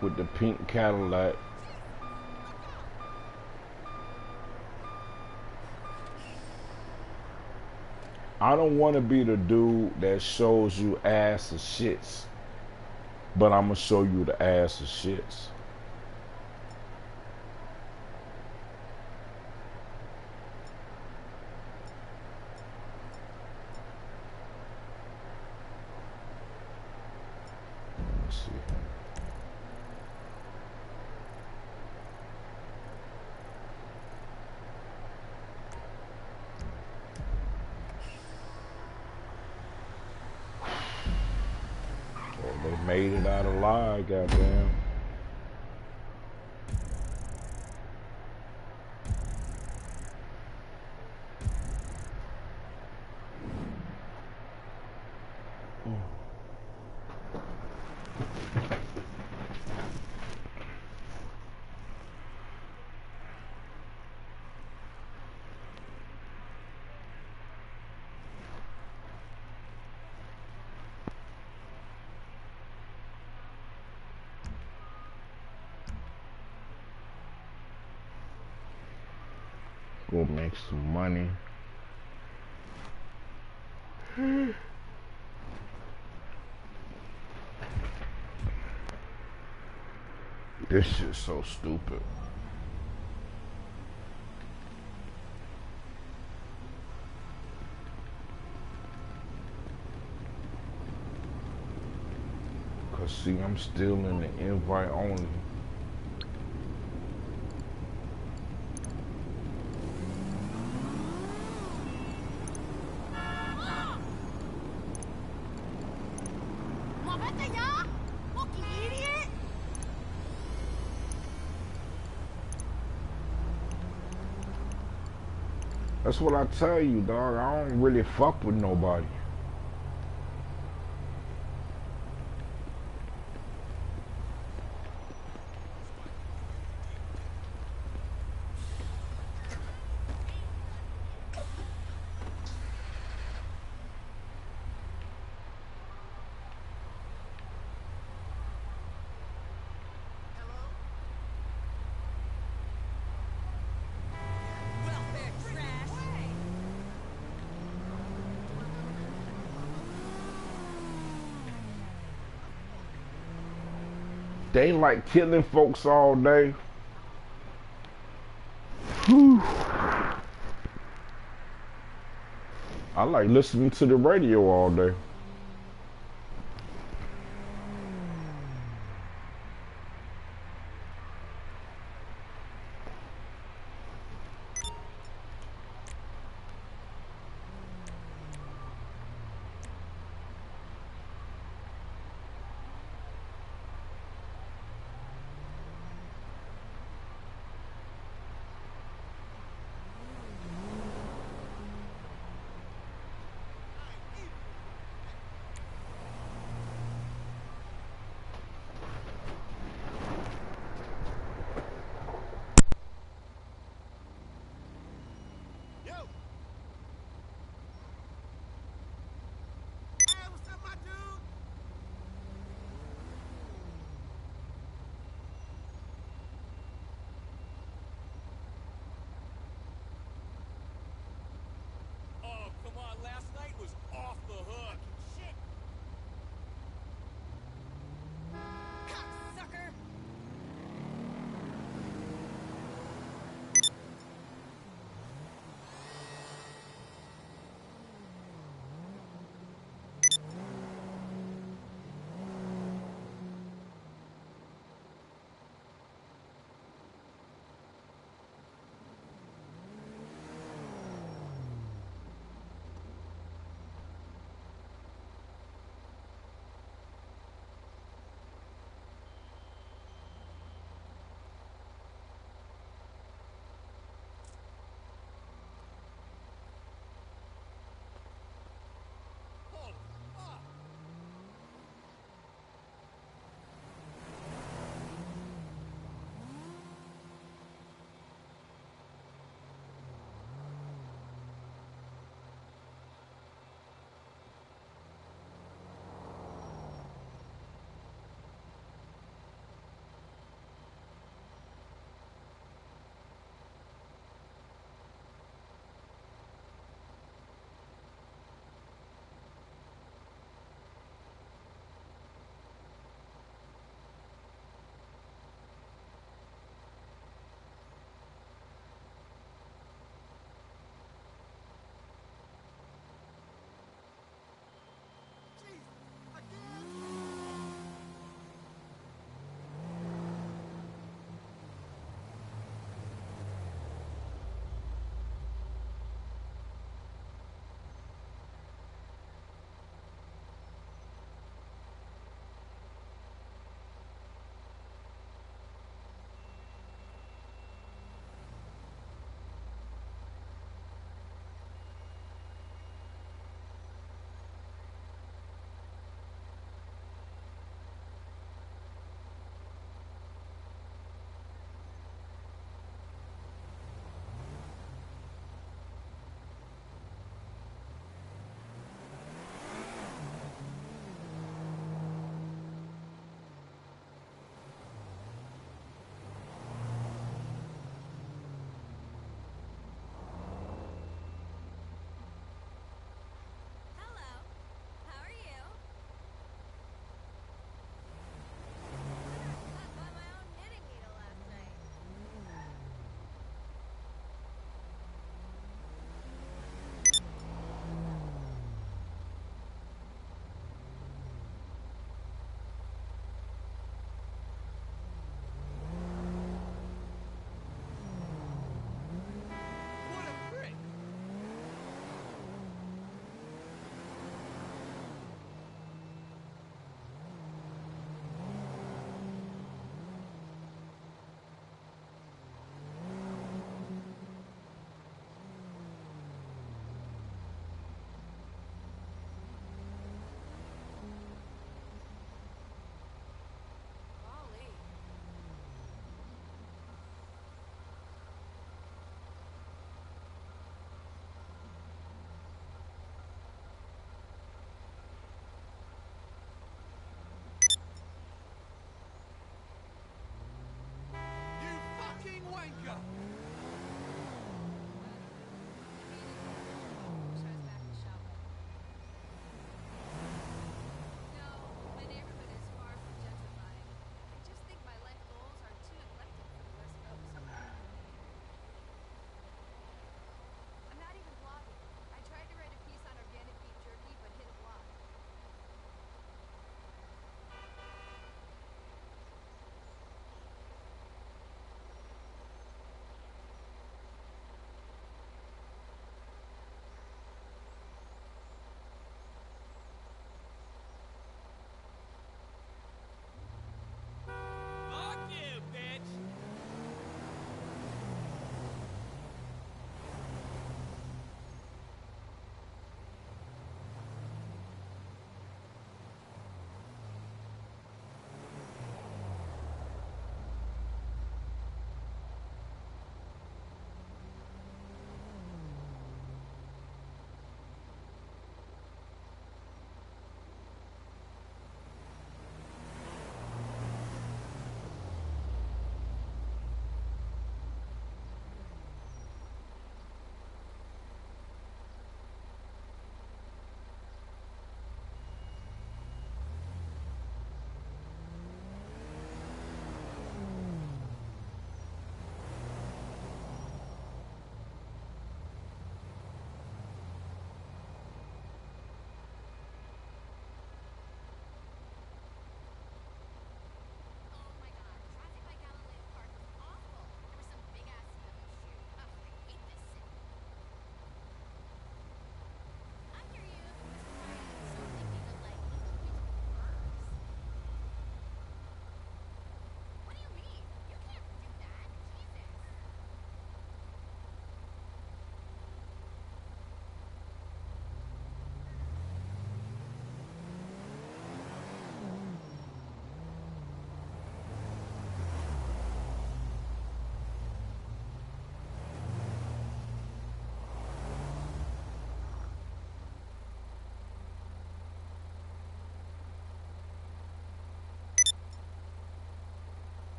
with the pink Cadillac. I don't want to be the dude that shows you ass and shits, but I'm gonna show you the ass and shits. Let's see. Well, they made it out alive, goddamn. Go make some money. This shit's so stupid. Cause see, I'm still in the invite only. That's what I tell you, dog. I don't really fuck with nobody. They like killing folks all day. Whew. I like listening to the radio all day.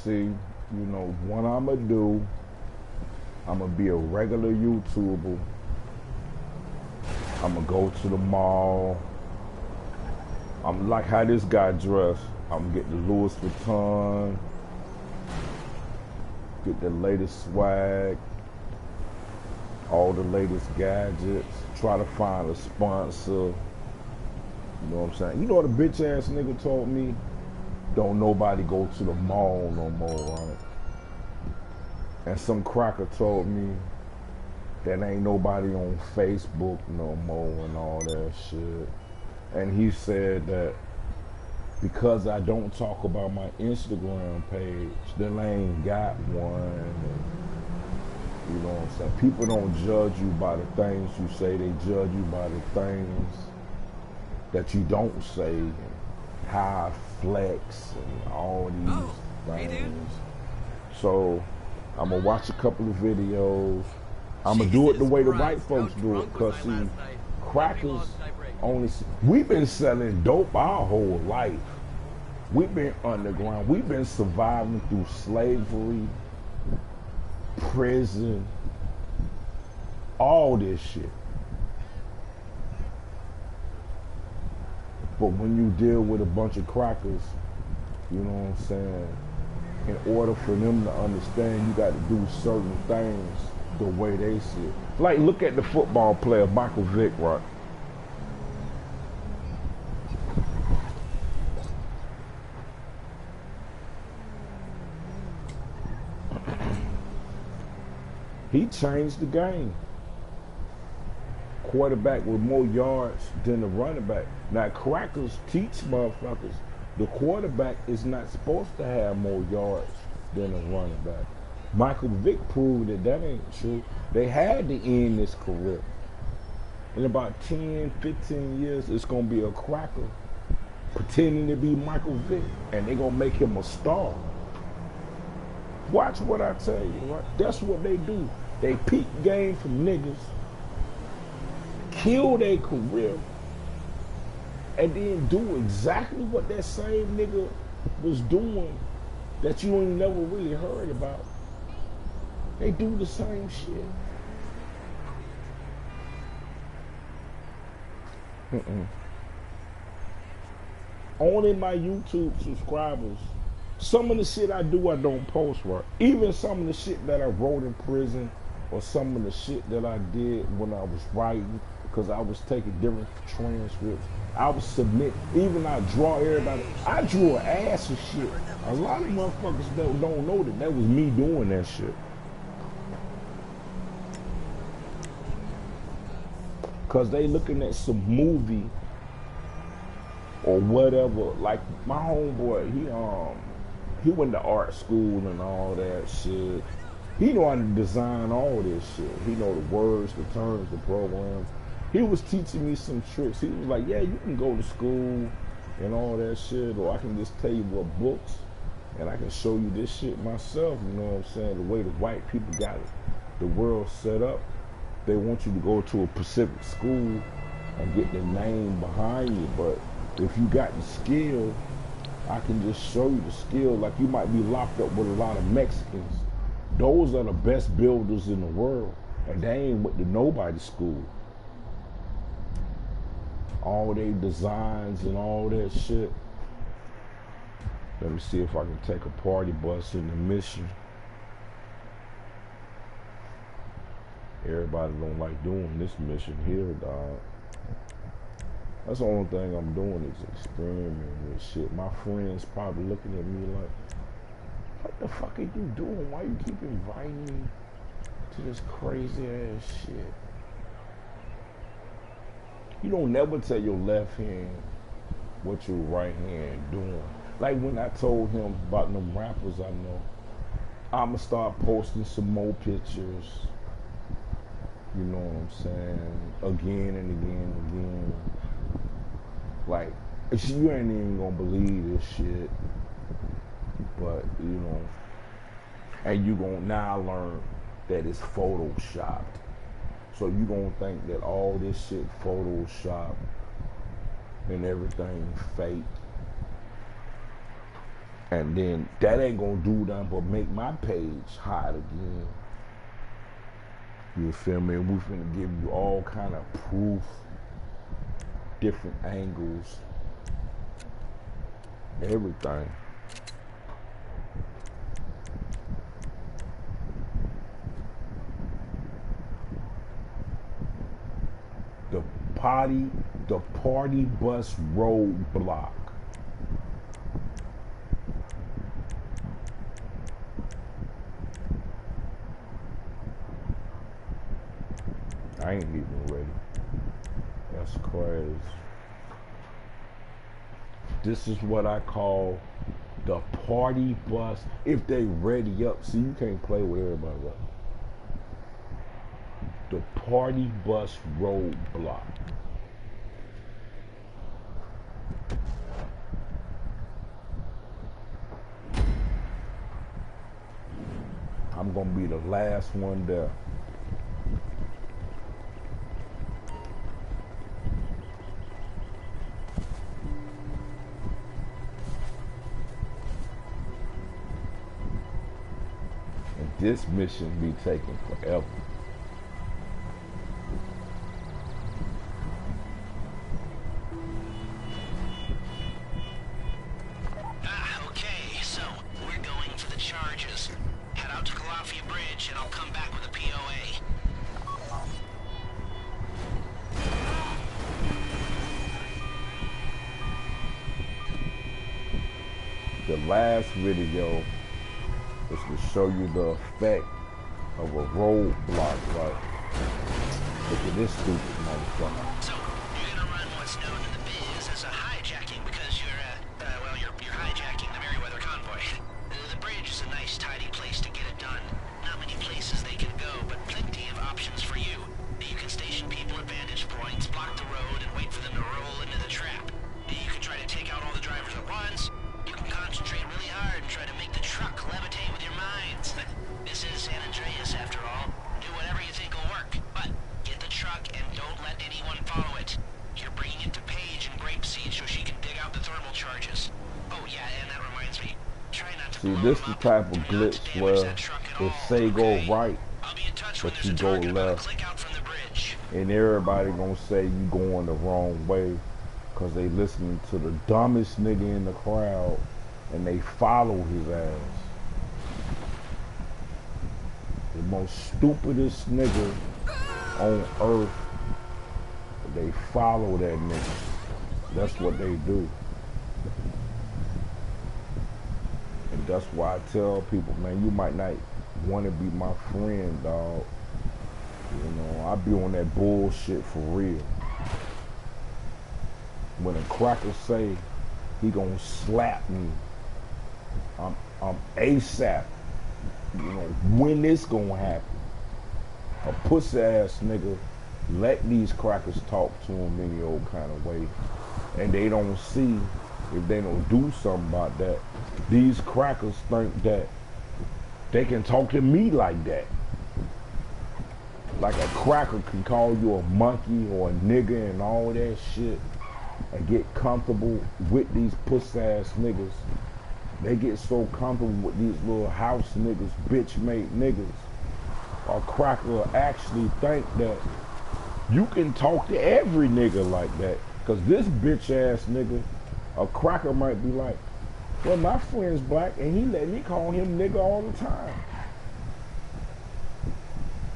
see, you know, what I'ma do, I'ma be a regular YouTuber. I'ma go to the mall. I'm like how this guy dressed. I'm get the Louis Vuitton, get the latest swag, all the latest gadgets, try to find a sponsor. You know what I'm saying? You know what a bitch ass nigga told me? Don't nobody go to the mall no more, right? And some cracker told me that ain't nobody on Facebook no more and all that shit. And he said that because I don't talk about my Instagram page, then I ain't got one. And, you know what I'm saying? People don't judge you by the things you say, they judge you by the things that you don't say, and how I flex and all these things. Hey, so I'm gonna watch a couple of videos. I'm gonna do it the way the white folks do it, cause see, crackers only. We've been selling dope our whole life. We've been underground. We've been surviving through slavery, prison, all this shit. But when you deal with a bunch of crackers, you know what I'm saying, in order for them to understand, you got to do certain things the way they see it. Like, look at the football player, Michael Vick, right? He changed the game. Quarterback with more yards than the running back. Now, crackers teach motherfuckers the quarterback is not supposed to have more yards than a running back. Michael Vick proved that that ain't true. They had to end his career. In about 10, 15 years, it's going to be a cracker pretending to be Michael Vick, and they're going to make him a star. Watch what I tell you, right? That's what they do. They peak game from niggas, kill their career, and then do exactly what that same nigga was doing that you ain't never really heard about. They do the same shit. Only my YouTube subscribers. Some of the shit I do, I don't post, right? Even some of the shit that I wrote in prison, or some of the shit that I did when I was writing, because I was taking different transcripts. I would submit, even I draw everybody. I drew an ass of shit. A lot of motherfuckers that don't know that was me doing that shit. Because they looking at some movie or whatever. Like my homeboy, he went to art school and all that shit. He know how to design all this shit. He know the words, the terms, the programs. He was teaching me some tricks. He was like, yeah, you can go to school and all that shit, or I can just tell you what books, and I can show you this shit myself, you know what I'm saying? The way the white people got it, the world set up. They want you to go to a Pacific school and get the name behind you, but if you got the skill, I can just show you the skill. Like you might be locked up with a lot of Mexicans. Those are the best builders in the world, and they ain't went to nobody's school. All their designs and all that shit. Let me see if I can take a party bus in the Mission. Everybody don't like doing this mission here, dog. That's the only thing I'm doing is experimenting with shit. My friends probably looking at me like, what the fuck are you doing? Why you keep inviting me to this crazy ass shit? You don't never tell your left hand what your right hand doing. Like when I told him about them rappers I know, I'ma start posting some more pictures. You know what I'm saying? Again and again and again. Like, you ain't even gonna believe this shit. But, you know, and you gonna now learn that it's photoshopped. So you gonna think that all this shit photoshopped and everything fake. And then that ain't gonna do nothing but make my page hot again. You feel me? We finna give you all kind of proof, different angles, everything. The party bus roadblock. I ain't even ready. That's crazy. This is what I call the party bus. If they ready up, see, you can't play with everybody, right? The party bus roadblock. I'm gonna be the last one there. And this mission be taking forever. The last video is to show you the effect of a roadblock. Like, look at this stupid motherfucker. So, you're gonna run what's known in the biz as a hijacking because you're hijacking the Merryweather convoy. The bridge is a nice, tidy place to get it done. Not many places they can go, but plenty of options for you. You can station people at vantage points, block the road, and wait for them to roll into the trap. You can try to take out all the drivers at once. You can concentrate really hard and try to make the truck levitate with your minds. This is San Andreas, after all. Do whatever you think will work, but get the truck and don't let anyone follow it. You're bringing it to Paige in Grapeseed so she can dig out the thermal charges. Oh yeah, and that reminds me. Try not to see, this the type of glitch where it say go right, but you go left, and everybody gonna say you going the wrong way because they listening to the dumbest nigga in the crowd and they follow his ass. The most stupidest nigga on earth, they follow that nigga. That's what they do. And that's why I tell people, man, you might not want to be my friend, dog. You know, I be on that bullshit for real. When a cracker say he gonna slap me, I'm ASAP. You know, when this gonna happen? A pussy ass nigga let these crackers talk to him any old kind of way, and they don't see if they don't do something about that. These crackers think that they can talk to me like that. Like a cracker can call you a monkey or a nigga and all that shit and get comfortable with these pussy ass niggas. They get so comfortable with these little house niggas, bitch made niggas. A cracker will actually think that you can talk to every nigga like that. Cause this bitch ass nigga, a cracker might be like, well, my friend's black and he let me call him nigga all the time.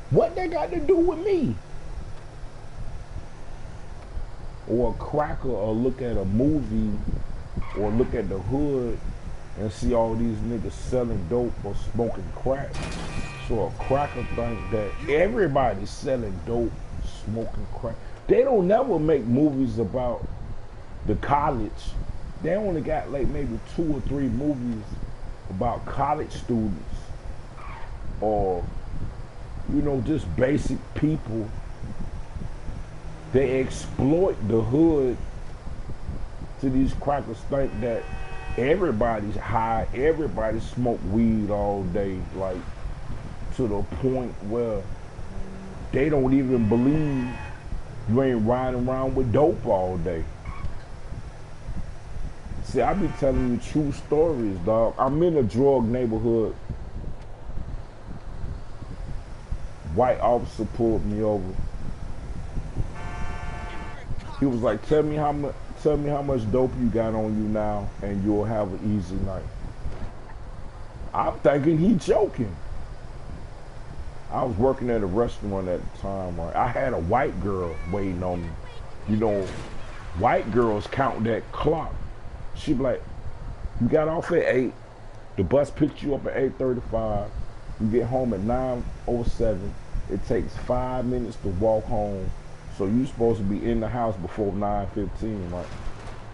What they got to do with me? Or a cracker will look at a movie or look at the hood and see all these niggas selling dope or smoking crack. So a cracker think that everybody's selling dope, smoking crack. They don't never make movies about the college. They only got like maybe 2 or 3 movies about college students or, you know, just basic people. They exploit the hood to these crackers think that everybody's high, everybody smoke weed all day, like to the point where they don't even believe you ain't riding around with dope all day. See, I be telling you true stories, dog. I'm in a drug neighborhood. White officer pulled me over. He was like, tell me how much dope you got on you now, and you'll have an easy night. I'm thinking he joking. I was working at a restaurant at the time, right? I had a white girl waiting on me. You know, white girls count that clock. She be like, you got off at 8. The bus picked you up at 8:35. You get home at 9:07. It takes 5 minutes to walk home. So you supposed to be in the house before 9:15, right?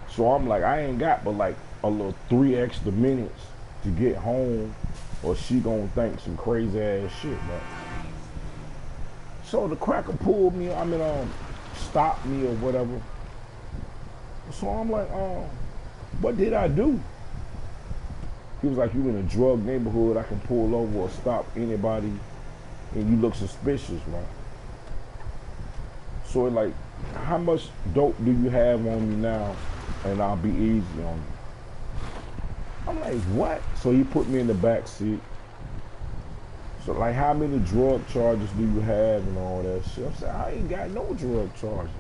So I'm like, I ain't got but like a little 3 extra minutes to get home, or she gonna think some crazy ass shit, right? So the cracker pulled me, stopped me or whatever. So I'm like, what did I do? He was like, you in a drug neighborhood, I can pull over or stop anybody, and you look suspicious, right? So it like, how much dope do you have on me now, and I'll be easy on you? I'm like, what? So he put me in the back seat. So like, how many drug charges do you have and all that shit? I said, I ain't got no drug charges.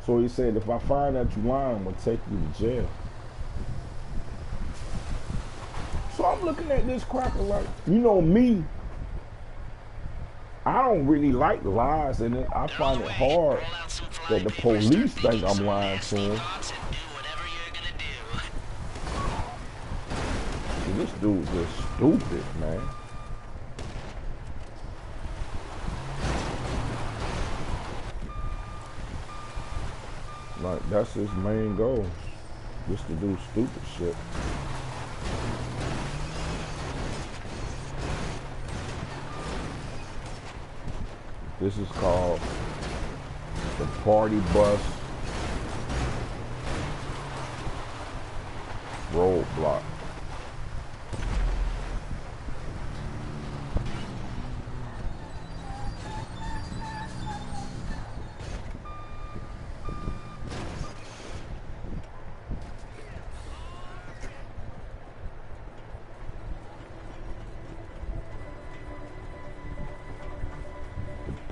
So he said, if I find that you lying, I'm gonna take you to jail. So I'm looking at this cracker like, you know me, I don't really like lies, and I find it hard that the police think I'm lying to them. This dude's just stupid, man. Like, that's his main goal, just to do stupid shit. This is called the party bus roadblock.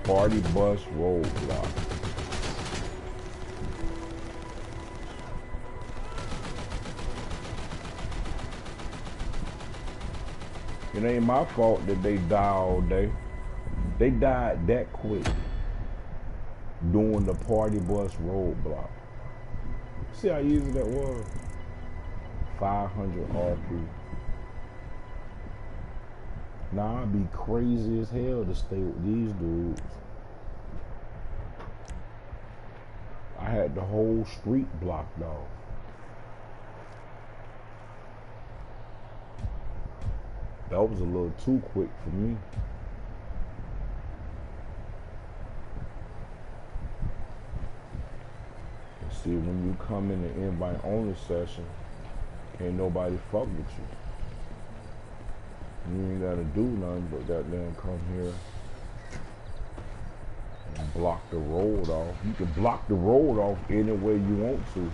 Party bus roadblock. It ain't my fault that they die all day. They died that quick doing the party bus roadblock. See how easy that was? 500 RP. Nah, I'd be crazy as hell to stay with these dudes. I had the whole street blocked off. That was a little too quick for me. And see, when you come in the invite only session, can't nobody fuck with you. You ain't gotta do nothing but goddamn come here and block the road off. You can block the road off any way you want to.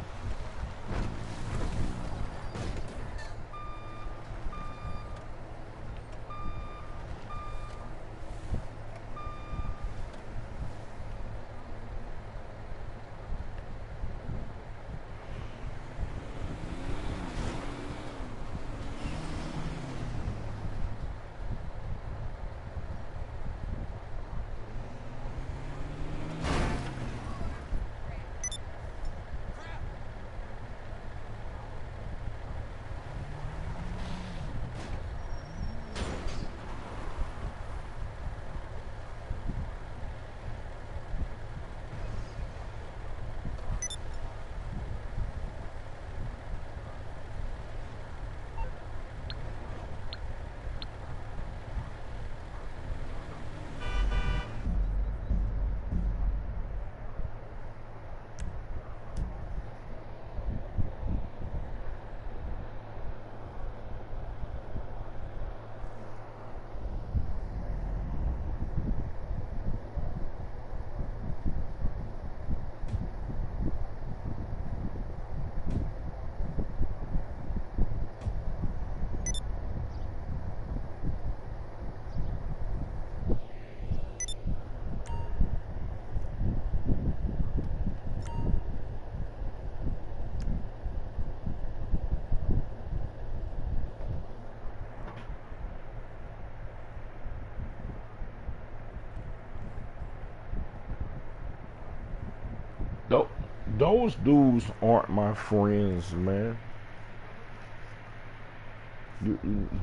Those dudes aren't my friends, man.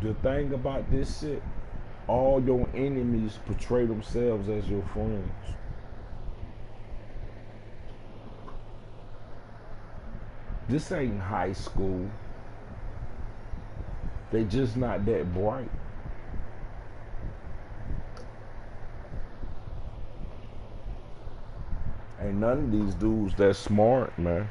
The thing about this shit, all your enemies portray themselves as your friends. This ain't high school. They just not that bright. Ain't none of these dudes that smart, man.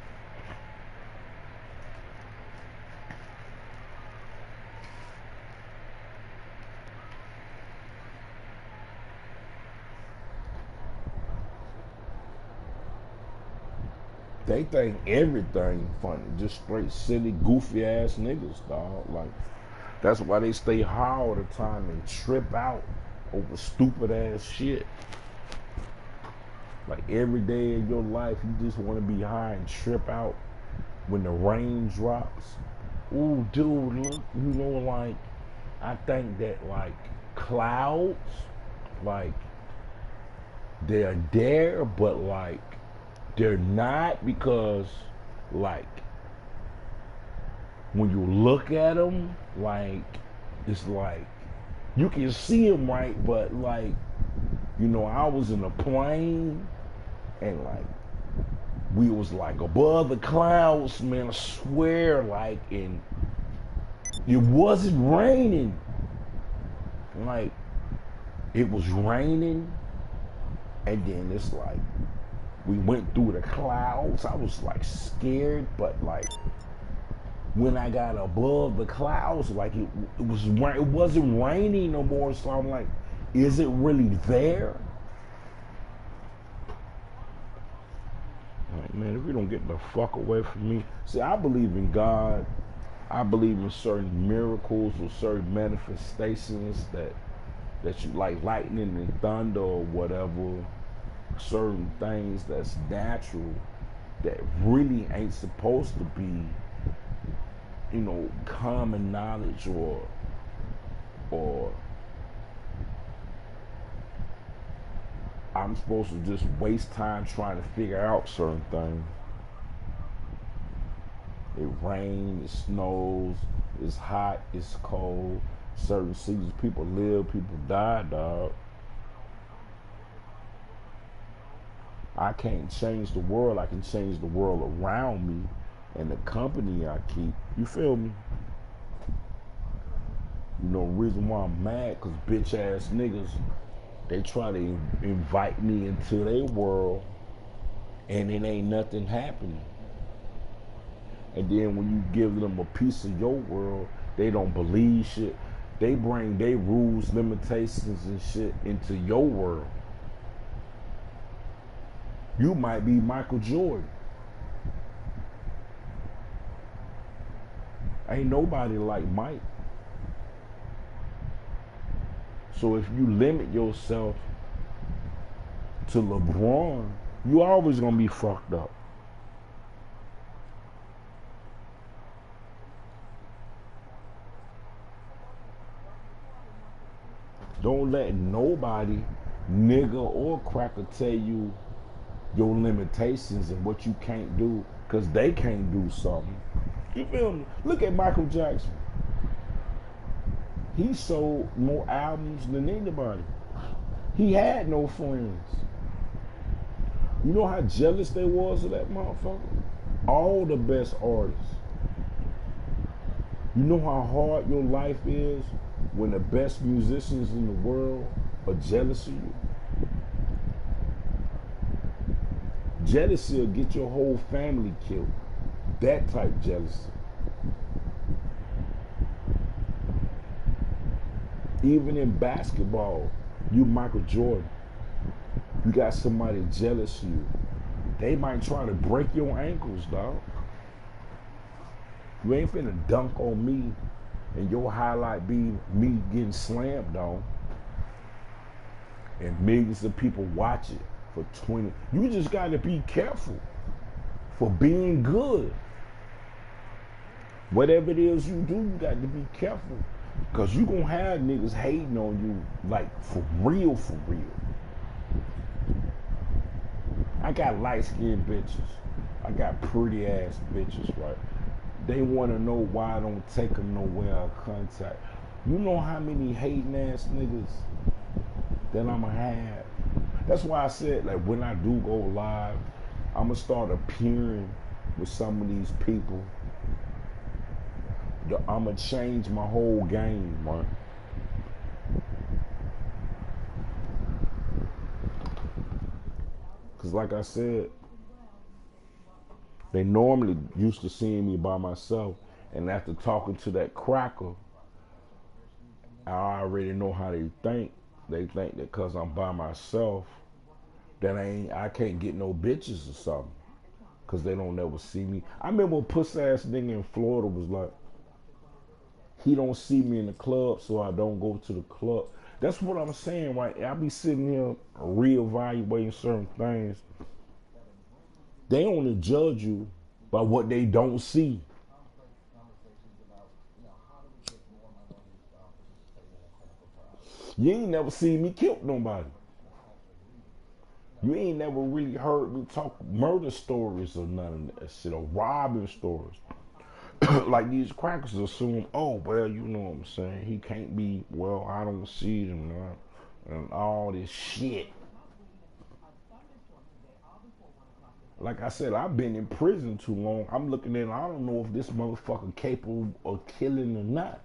They think everything funny. Just straight silly, goofy ass niggas, dog. Like, that's why they stay high all the time and trip out over stupid ass shit. Like, every day of your life, you just want to be high and trip out when the rain drops. Ooh, dude, look, you know, like, I think that, like, clouds, like, they're there, but, like, they're not, because, like, when you look at them, like, it's like, you can see them, right, but, like, you know, I was in a plane, and, like, we was, like, above the clouds, man, I swear, like, and it wasn't raining. Like, it was raining, and then it's like, we went through the clouds. I was, like, scared, but, like, when I got above the clouds, like, it wasn't raining no more, so I'm like, is it really there? Like, man, if you don't get the fuck away from me. See, I believe in God. I believe in certain miracles or certain manifestations that you, like lightning and thunder or whatever, certain things that's natural that really ain't supposed to be, you know, common knowledge or I'm supposed to just waste time trying to figure out certain things. It rains, it snows, it's hot, it's cold. Certain seasons, people live, people die, dog. I can't change the world. I can change the world around me and the company I keep. You feel me? You know, the reason why I'm mad, because bitch ass niggas, they try to invite me into their world and it ain't nothing happening. And then when you give them a piece of your world, they don't believe shit. They bring their rules, limitations, and shit into your world. You might be Michael Jordan. Ain't nobody like Mike. So if you limit yourself to LeBron, you always gonna be fucked up. Don't let nobody, nigga or cracker, tell you your limitations and what you can't do, because they can't do something. You feel me? Look at Michael Jackson. He sold more albums than anybody. He had no friends. You know how jealous they was of that motherfucker? All the best artists. You know how hard your life is when the best musicians in the world are jealous of you? Jealousy will get your whole family killed. That type jealousy. Even in basketball, you Michael Jordan, you got somebody jealous of you. They might try to break your ankles, dog. You ain't finna dunk on me and your highlight be me getting slammed on and millions of people watch it for 20. You just gotta be careful for being good. Whatever it is you do, you got to be careful. Because you gonna have niggas hating on you, like, for real, for real. I got light-skinned bitches. I got pretty ass bitches, right? They want to know why I don't take them nowhere or contact. You know how many hating ass niggas that I'ma have? That's why I said, like, when I do go live, I'ma start appearing with some of these people. I'ma change my whole game, man. Cause like I said, they normally used to seeing me by myself, and after talking to that cracker, I already know how they think. They think that cause I'm by myself, that I can't get no bitches or something. Cause they don't never see me. I remember a puss ass nigga in Florida was like, he don't see me in the club, so I don't go to the club. That's what I'm saying, right? I be sitting here reevaluating certain things. They only judge you by what they don't see. You ain't never seen me kill nobody. You ain't never really heard me talk murder stories or none of that shit, or robbing stories. Like these crackers assume, oh, well, you know what I'm saying, he can't be, well, I don't see them, and all this shit. Like I said, I've been in prison too long. I'm looking at it, I don't know if this motherfucker capable of killing or not.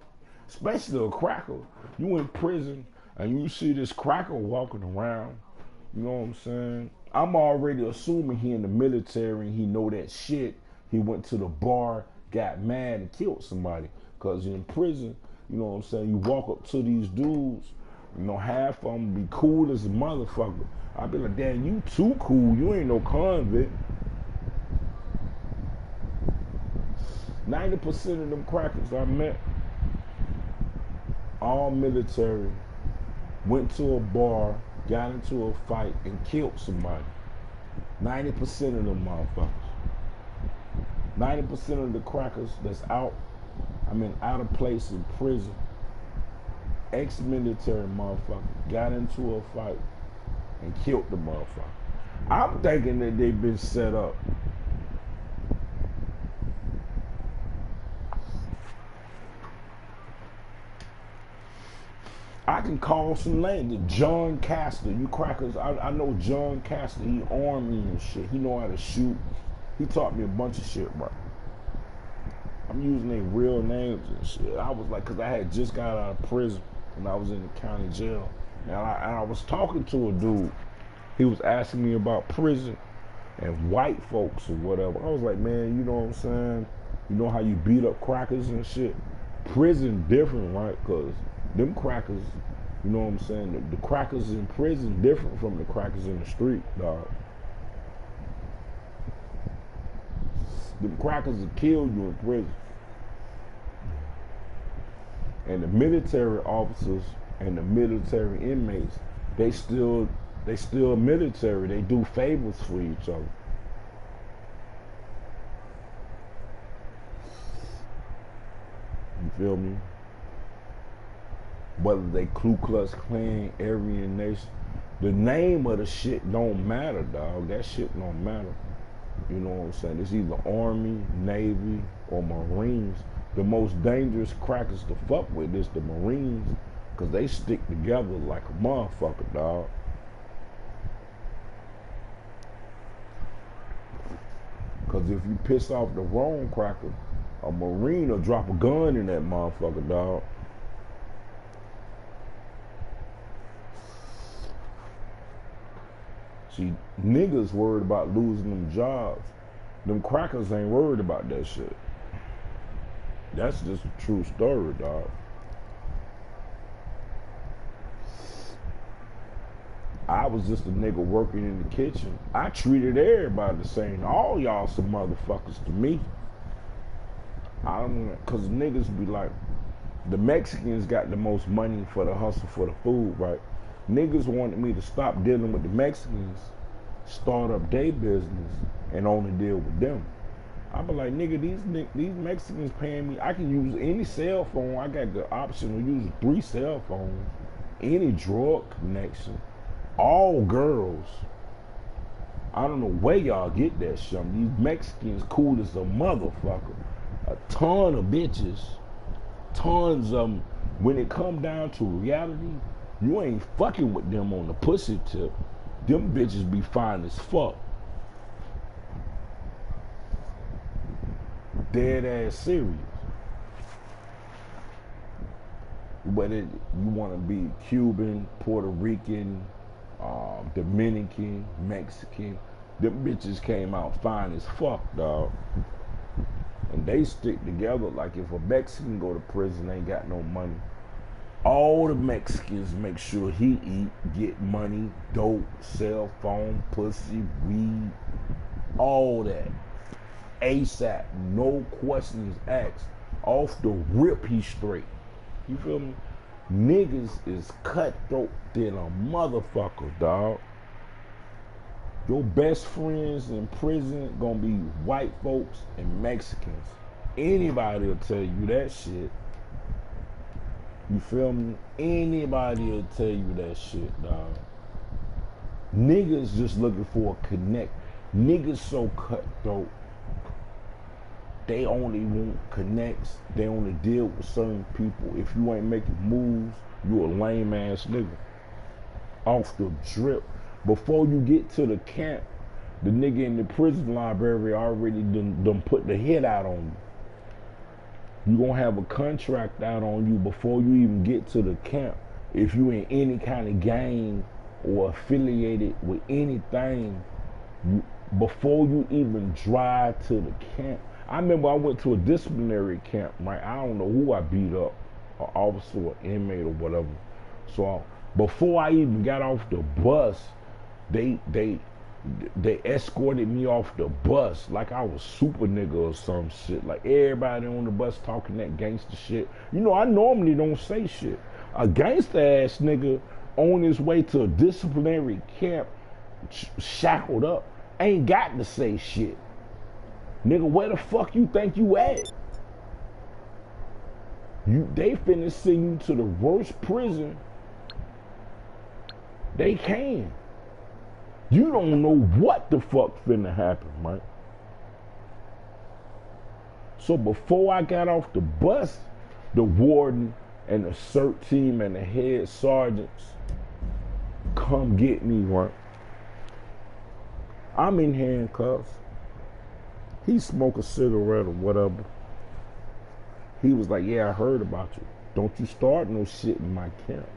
Especially a cracker. You in prison and you see this cracker walking around, you know what I'm saying? I'm already assuming he in the military and he know that shit. He went to the bar, got mad and killed somebody. Cause in prison, you know what I'm saying, you walk up to these dudes, you know, half of them be cool as a motherfucker. I be like, damn, you too cool, you ain't no convict. 90% of them crackers I met, all military, went to a bar, got into a fight, and killed somebody. 90% of them motherfuckers. 90% of the crackers that's out, out of place in prison, ex-military motherfucker, got into a fight and killed the motherfucker. I'm thinking that they've been set up. I can call some names. John Castor, you crackers. I know John Castor. He armed me and shit. He know how to shoot. He taught me a bunch of shit, bro. I'm using their real names and shit. I was like, cause I had just got out of prison when I was in the county jail, and I was talking to a dude. He was asking me about prison and white folks or whatever. I was like, man, you know what I'm saying? You know how you beat up crackers and shit? Prison different, right? Cause them crackers, you know what I'm saying? The crackers in prison different from the crackers in the street, dog. Them crackers will kill you in prison. And the military officers and the military inmates, they still military. They do favors for each other. You feel me? Whether they Ku Klux Klan, Aryan Nation, the name of the shit don't matter, dog. That shit don't matter. You know what I'm saying? It's either Army, Navy, or Marines. The most dangerous crackers to fuck with is the Marines, because they stick together like a motherfucker, dog. Because if you piss off the wrong cracker, a Marine will drop a gun in that motherfucker, dog. See, niggas worried about losing them jobs. Them crackers ain't worried about that shit. That's just a true story, dog. I was just a nigga working in the kitchen. I treated everybody the same. All y'all some motherfuckers to me. I don't, cause niggas be like, the Mexicans got the most money for the hustle for the food, right? Niggas wanted me to stop dealing with the Mexicans, start up their business, and only deal with them. I be like, nigga, these Mexicans paying me. I can use any cell phone. I got the option to use 3 cell phones, any drug connection, all girls. I don't know where y'all get that shit. These Mexicans cool as a motherfucker. A ton of bitches. Tons of them. When it come down to reality, you ain't fucking with them on the pussy tip. Them bitches be fine as fuck. Dead ass serious. Whether you want to be Cuban, Puerto Rican, Dominican, Mexican, them bitches came out fine as fuck, dog. And they stick together like if a Mexican go to prison, ain't got no money. All the Mexicans make sure he eat, get money, dope, cell phone, pussy, weed, all that. ASAP, no questions asked. Off the rip, he straight. You feel me? Niggas is cutthroat than a motherfucker, dog. Your best friends in prison gonna be white folks and Mexicans. Anybody will tell you that shit. You feel me? Anybody will tell you that shit, dog. Niggas just looking for a connect. Niggas so cutthroat. They only want connects. They only deal with certain people. If you ain't making moves, you a lame ass nigga. Off the drip. Before you get to the camp, the nigga in the prison library already done put the hit out on you. You gonna have a contract out on you before you even get to the camp. If you in any kind of gang or affiliated with anything, before you even drive to the camp. I remember I went to a disciplinary camp, right? I don't know who I beat up, an officer or inmate or whatever. So before I even got off the bus, they escorted me off the bus like I was super nigga or some shit. Like everybody on the bus talking that gangster shit. You know, I normally don't say shit. A gangster ass nigga on his way to a disciplinary camp, shackled up, ain't got to say shit. Nigga, where the fuck you think you at? They finna send you to the worst prison they can. You don't know what the fuck finna happen, right? So before I got off the bus, the warden and the CERT team and the head sergeants come get me, right? I'm in handcuffs. He smoked a cigarette or whatever. He was like, yeah, I heard about you. Don't you start no shit in my camp.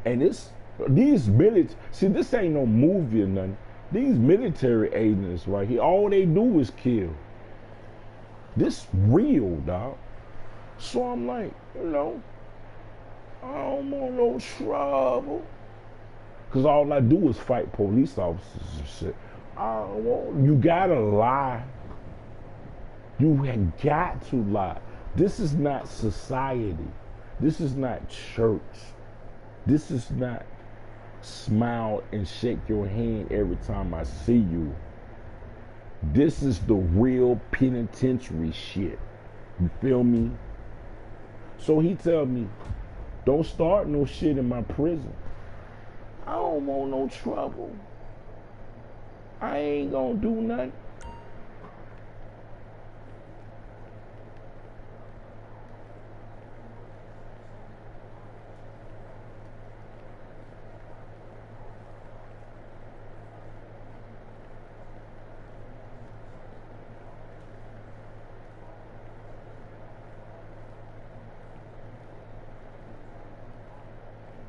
And these military, see, this ain't no movie or nothing. These military agents right here, all they do is kill. This real, dog. So I'm like, you know, I don't want no trouble. Because all I do is fight police officers and shit. You gotta lie. You have got to lie. This is not society. This is not church. This is not smile and shake your hand every time I see you. This is the real penitentiary shit. You feel me? So he tell me, don't start no shit in my prison. I don't want no trouble. I ain't gonna do nothing.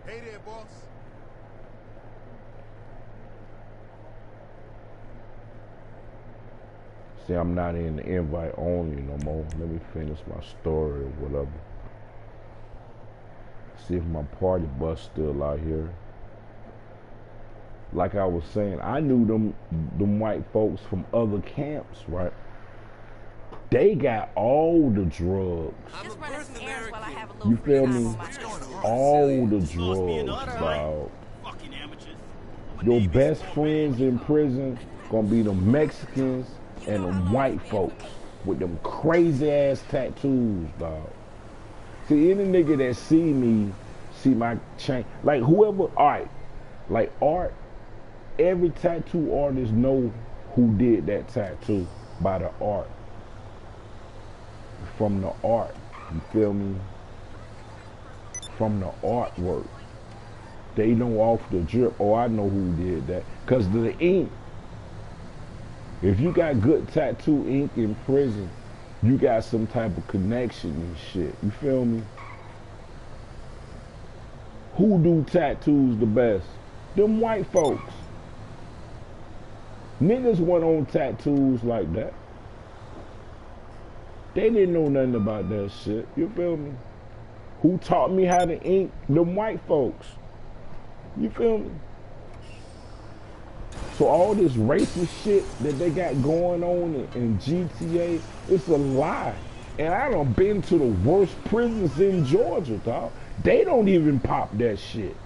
Hey there, boss. See, I'm not in the invite only no more. Let me finish my story or whatever. See if my party bus still out here. Like I was saying, I knew them white folks from other camps, right? They got all the drugs. You feel me? All the drugs, dog. Your best friends in prison gonna be the Mexicans and the white folks with them crazy ass tattoos, dog. See, any nigga that see me, see my chain, like whoever, alright, like Art, Every tattoo artist know who did that tattoo by the art. From the art, you feel me? From the artwork. They know off the drip, oh, I know who did that. Because the ink, if you got good tattoo ink in prison, you got some type of connection and shit. You feel me? Who do tattoos the best? Them white folks. Niggas went on tattoos like that. They didn't know nothing about that shit. You feel me? Who taught me how to ink? Them white folks. You feel me? So all this racist shit that they got going on in GTA, it's a lie. And I done been to the worst prisons in Georgia, dog. They don't even pop that shit.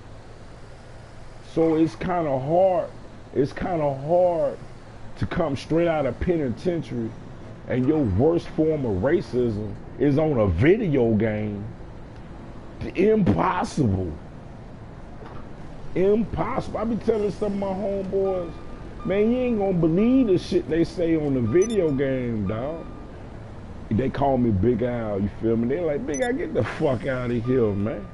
So it's kind of hard. It's kind of hard to come straight out of penitentiary and your worst form of racism is on a video game. Impossible. Impossible. I be telling some of my homeboys, man, you ain't gonna believe the shit they say on the video game, dog. They call me Big Al, you feel me? They like, Big Al, get the fuck out of here, man.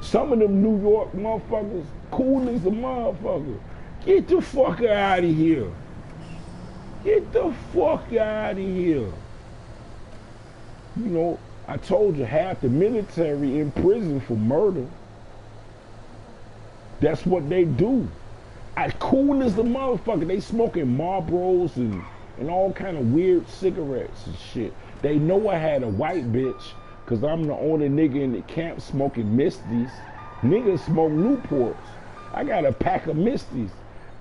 Some of them New York motherfuckers, cool as a motherfucker. Get the fuck out of here. Get the fuck out of here. You know, I told you half the military in prison for murder. That's what they do. As cool as the motherfucker, they smoking Marlboros and all kind of weird cigarettes and shit. They know I had a white bitch because I'm the only nigga in the camp smoking Misties. Niggas smoke Newports. I got a pack of Misties.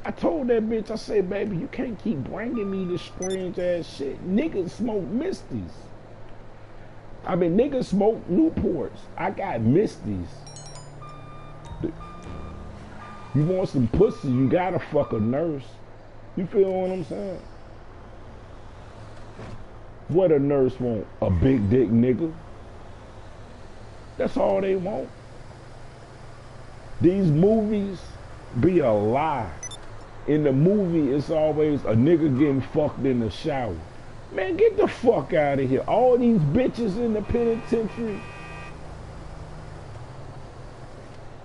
I told that bitch, I said, baby, you can't keep bringing me this strange ass shit. Niggas smoke Misties. I mean, niggas smoke Newports. I got Misties. You want some pussy, you gotta fuck a nurse. You feel what I'm saying? What a nurse want? A big dick nigga. That's all they want. These movies be a lie. In the movie, it's always a nigga getting fucked in the shower. Man, get the fuck out of here. All these bitches in the penitentiary,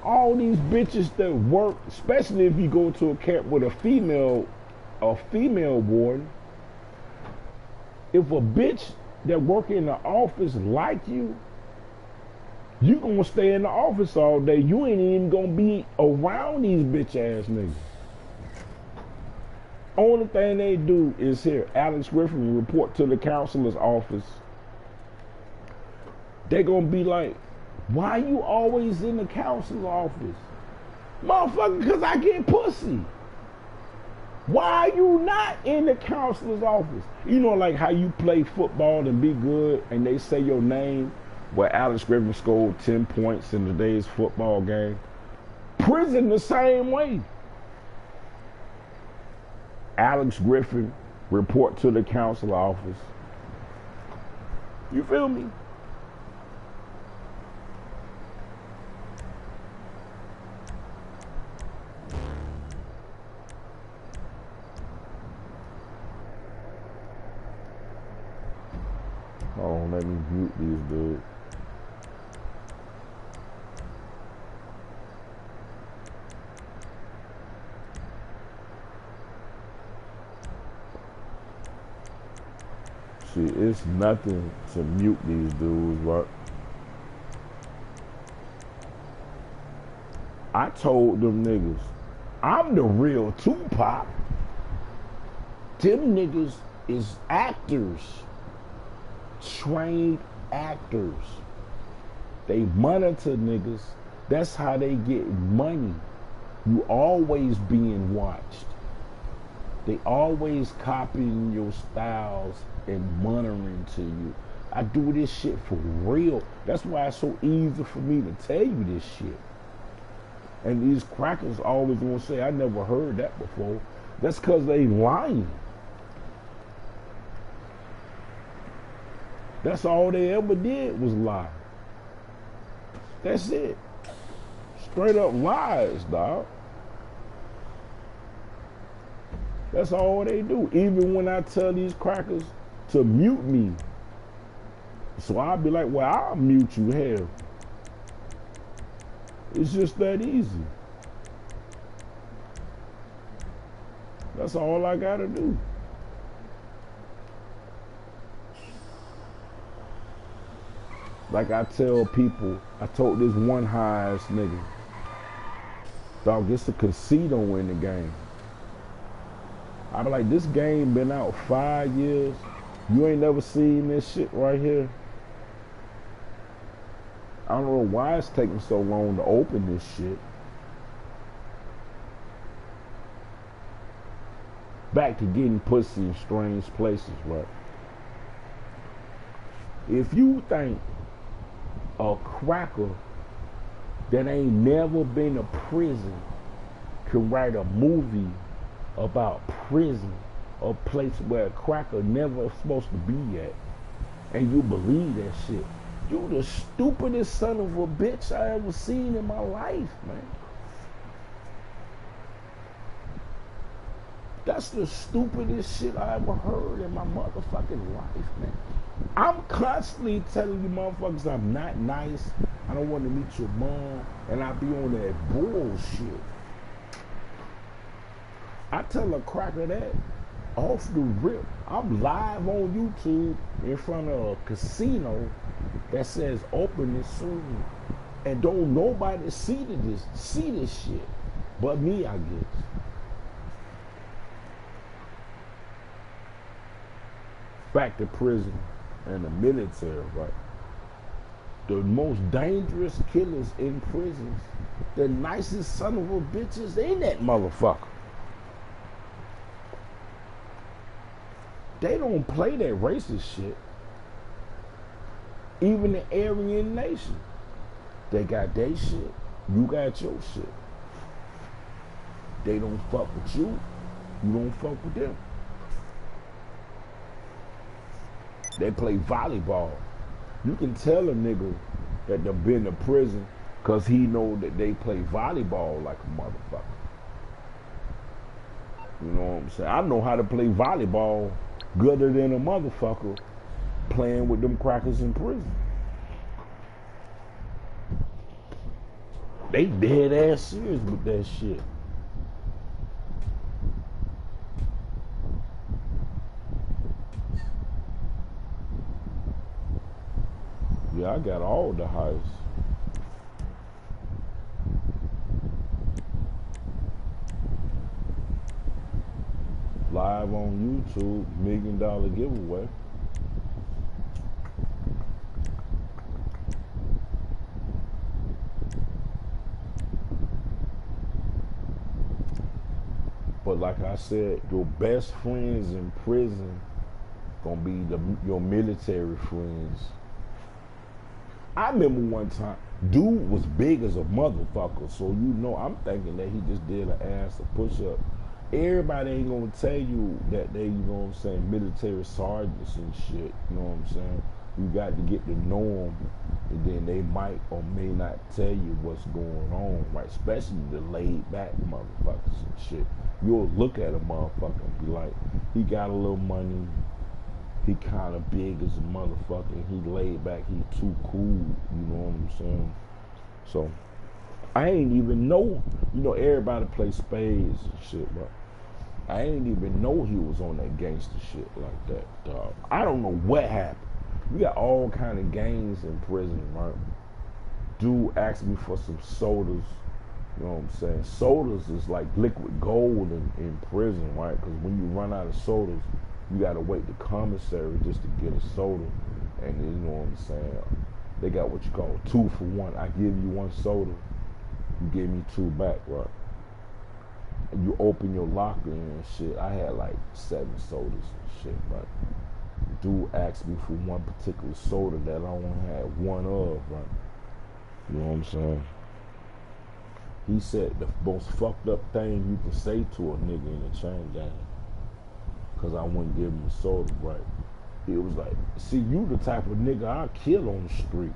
all these bitches that work, especially if you go to a camp with a female warden, if a bitch that work in the office like you gonna stay in the office all day. You ain't even gonna be around these bitch ass niggas. Only thing they do is here, Alex Griffin report to the counselor's office. They gonna be like, why you always in the counselor's office? Motherfucker, cause I get pussy. Why are you not in the counselor's office? You know, like how you play football and be good and they say your name, where Alex Griffin scored 10 points in today's football game. Prison the same way. Alex Griffin report to the counselor office. You feel me? Oh, let me mute these dudes. See, it's nothing to mute these dudes, right? I told them niggas, I'm the real Tupac. Them niggas is actors. Trained actors. They monitor niggas. That's how they get money. You always being watched. They always copying your styles and monitoring to you. I do this shit for real. That's why it's so easy for me to tell you this shit. And these crackers always gonna say, I never heard that before. That's cause they lying. That's all they ever did was lie. That's it. Straight up lies, dog. That's all they do. Even when I tell these crackers to mute me, so I'll be like, well, I'll mute you. Hell, it's just that easy. That's all I gotta do. Like I tell people, I told this one high ass nigga, dog, it's a casino in the game. I be like, this game been out 5 years. You ain't never seen this shit right here. I don't know why it's taking so long to open this shit. Back to getting pussy in strange places, right? If you think a cracker that ain't never been to prison can write a movie about prison, a place where a cracker never supposed to be at, and you believe that shit, you the stupidest son of a bitch I ever seen in my life, man. That's the stupidest shit I ever heard in my motherfucking life, man. I'm constantly telling you motherfuckers I'm not nice. I don't want to meet your mom, and I be on that bullshit. I tell a cracker that off the rip. I'm live on YouTube in front of a casino that says opening soon, and don't nobody see this shit but me, I guess. Back to prison and the military, right? The most dangerous killers in prisons, the nicest son of a bitches ain't that motherfucker. They don't play that racist shit. Even the Aryan nation, they got their shit, you got your shit. They don't fuck with you, you don't fuck with them. They play volleyball. You can tell a nigga that they've been to prison because he know that they play volleyball like a motherfucker. You know what I'm saying? I know how to play volleyball gooder than a motherfucker playing with them crackers in prison. They dead ass serious with that shit. Yeah, I got all the highs. Live on YouTube, $1 million giveaway. But like I said, your best friends in prison gonna be your military friends. I remember one time, dude was big as a motherfucker, so you know, I'm thinking that he just did an ass a push-up. Everybody ain't gonna tell you that they, you know what I'm saying, military sergeants and shit, you know what I'm saying? You got to get to know them, and then they might or may not tell you what's going on, right? Especially the laid back motherfuckers and shit. You'll look at a motherfucker and be like, he got a little money, he kind of big as a motherfucker, he laid back, he too cool, you know what I'm saying? So, I ain't even know, you know, everybody play spades and shit, but I ain't even know he was on that gangster shit like that, dog. I don't know what happened. We got all kind of gangs in prison, right? Dude asked me for some sodas, you know what I'm saying? Sodas is like liquid gold in prison, right? Because when you run out of sodas, you gotta wait the commissary just to get a soda. And you know what I'm saying? They got what you call 2 for 1. I give you 1 soda, you give me 2 back, right? And you open your locker and shit. I had like 7 sodas and shit, right? Dude asked me for one particular soda that I only had 1 of, right? You know what I'm saying? He said the most fucked up thing you can say to a nigga in a chain gang, because I wouldn't give him a soda, right? He was like, see, you the type of nigga I'll kill on the street.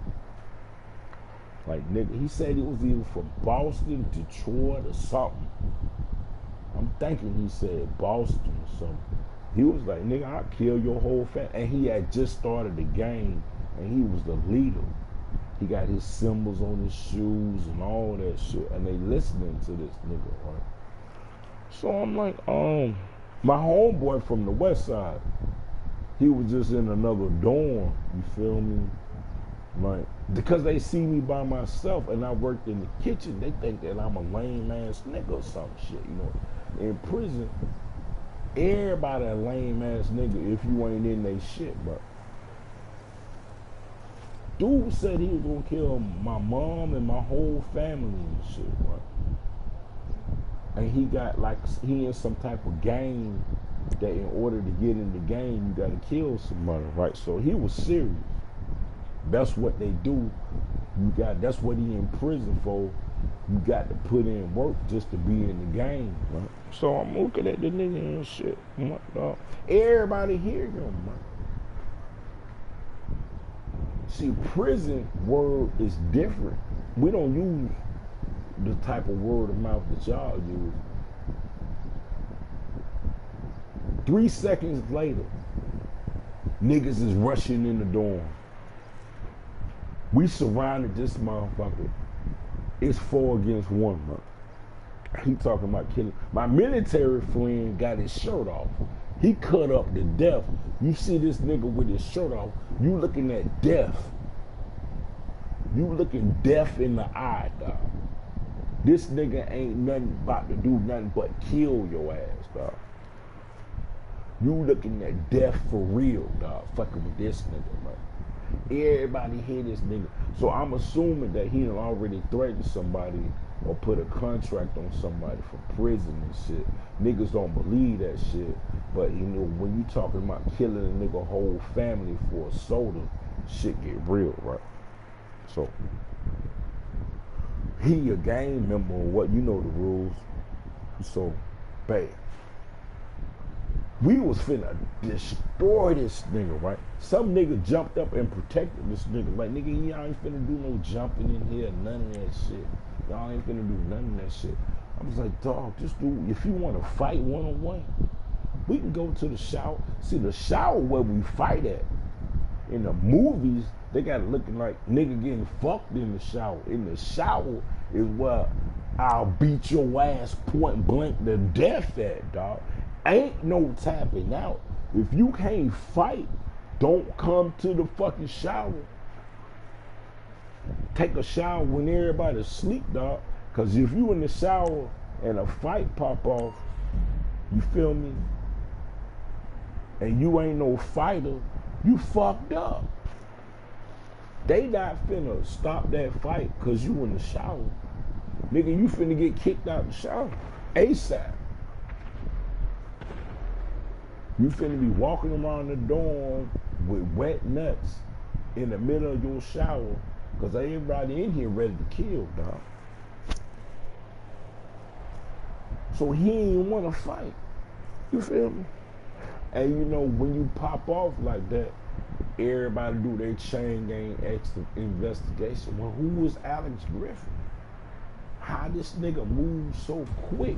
Like, nigga, he said he was either from Boston, Detroit, or something. I'm thinking he said Boston or something. He was like, nigga, I'll kill your whole family. And he had just started the game, and he was the leader. He got his symbols on his shoes and all that shit, and they listening to this nigga, right? So I'm like, my homeboy from the west side, he was just in another dorm, you feel me? Like, because they see me by myself and I worked in the kitchen, they think that I'm a lame ass nigga or some shit, you know. In prison, everybody a lame ass nigga if you ain't in they shit, bro. Dude said he was gonna kill my mom and my whole family and shit, right? And he got like, he in some type of game that in order to get in the game, you gotta kill somebody, right? So he was serious. That's what they do. That's what he in prison for. You got to put in work just to be in the game, right? So I'm looking at the nigga and shit. I'm like, dog, everybody hear him, man. See, prison word is different. We don't use the type of word of mouth that y'all use. 3 seconds later, niggas is rushing in the dorm. We surrounded this motherfucker. It's 4 against 1, man. He talking about killing. My military friend got his shirt off. He cut up to death. You see this nigga with his shirt off, you looking at death. You looking death in the eye, dog. This nigga ain't nothing about to do nothing but kill your ass, dog. You looking at death for real, dog. Fucking with this nigga, man. Everybody hear this nigga. So I'm assuming that he done already threatened somebody or put a contract on somebody for prison and shit. Niggas don't believe that shit. But you know, when you talking about killing a nigga whole family for a soda, shit get real, right? So he a gang member or what, you know the rules. So bad. We was finna destroy this nigga, right? Some nigga jumped up and protected this nigga. Like, nigga, y'all ain't finna do no jumping in here, none of that shit. Y'all ain't finna do none of that shit. I was like, dog, just do, if you wanna fight one-on-one, we can go to the shower. See, the shower where we fight at, in the movies, they got it looking like nigga getting fucked in the shower. In the shower is where I'll beat your ass point blank to death at, dog. Ain't no tapping out. If you can't fight, don't come to the fucking shower. Take a shower when everybody's asleep, dog. Cause if you in the shower and a fight pop off, you feel me? And you ain't no fighter, you fucked up. They not finna stop that fight cause you in the shower. Nigga, you finna get kicked out the shower ASAP. You finna be walking around the dorm with wet nuts in the middle of your shower because everybody in here ready to kill, dog. So he ain't want to fight. You feel me? And you know, when you pop off like that, everybody do their chain gang extra investigation. Well, who was Alex Griffin? How this nigga moved so quick?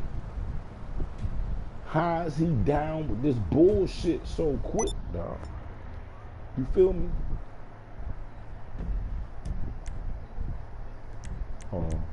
How is he down with this bullshit so quick, dog? You feel me? Hold on.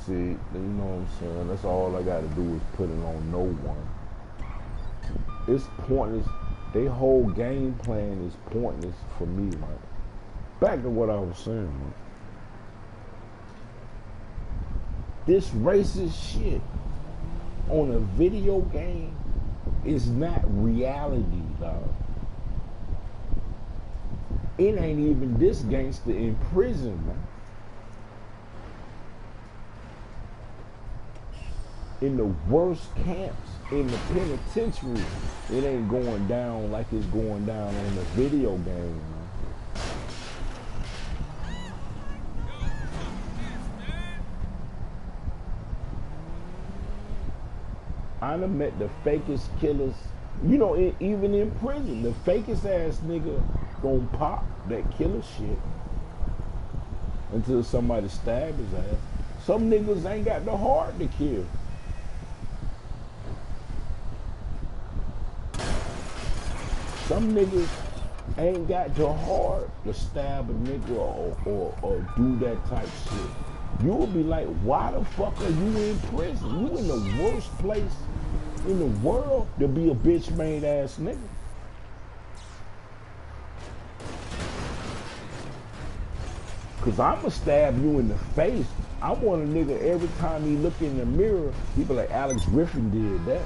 See, you know what I'm saying? That's all I gotta do is put it on no one. It's pointless. Their whole game plan is pointless for me, man. Back to what I was saying, man. This racist shit on a video game is not reality, dog. It ain't even this gangster in prison, man. In the worst camps, in the penitentiary, it ain't going down like it's going down on the video game, man. I done met the fakest killers. You know, even in prison, the fakest ass nigga gon' pop that killer shit until somebody stab his ass. Some niggas ain't got the heart to kill. Some niggas ain't got the heart to stab a nigga or do that type shit. You'll be like, why the fuck are you in prison? You in the worst place in the world to be a bitch-made ass nigga. Cause I'ma stab you in the face. I want a nigga every time he look in the mirror, he be like, Alex Griffin did that.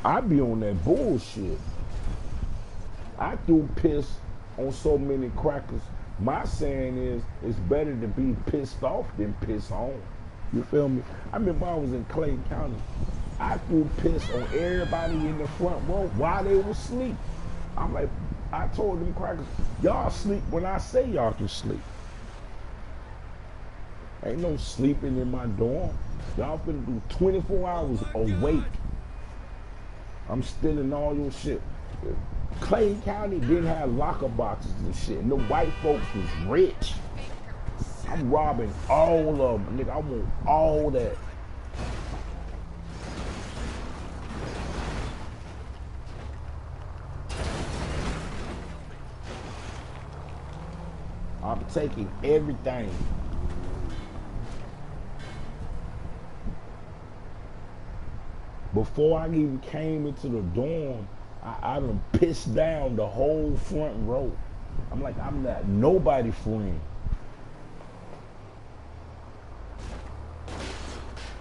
I be on that bullshit. I threw piss on so many crackers. My saying is, it's better to be pissed off than piss on. You feel me? I remember I was in Clay County. I threw piss on everybody in the front row while they was asleep. I'm like, I told them crackers, y'all sleep when I say y'all can sleep. Ain't no sleeping in my dorm. Y'all finna do 24 hours awake. I'm stealing all your shit. Clay County didn't have locker boxes and shit. And the white folks was rich. I'm robbing all of them, nigga. I want all that. I'm taking everything. Before I even came into the dorm, I done pissed down the whole front row. I'm like, I'm not nobody friend.